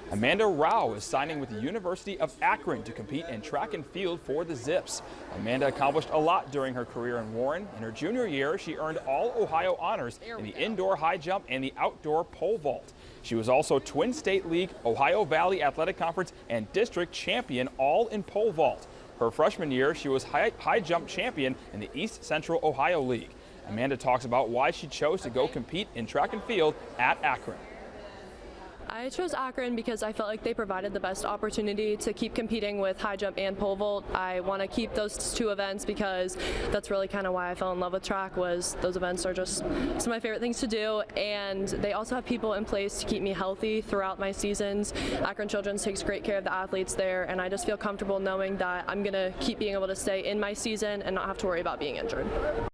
Amanda Rauch is signing with the University of Akron to compete in track and field for the Zips. Amanda accomplished a lot during her career in Warren. In her junior year, she earned all Ohio honors in the indoor high jump and the outdoor pole vault. She was also Twin State League, Ohio Valley Athletic Conference, and district champion, all in pole vault. Her freshman year, she was high jump champion in the East Central Ohio League. Amanda talks about why she chose to go compete in track and field at Akron. I chose Akron because I felt like they provided the best opportunity to keep competing with high jump and pole vault. I want to keep those two events because that's really kind of why I fell in love with track. Was those events are just some of my favorite things to do, and they also have people in place to keep me healthy throughout my seasons. Akron Children's takes great care of the athletes there, and I just feel comfortable knowing that I'm going to keep being able to stay in my season and not have to worry about being injured.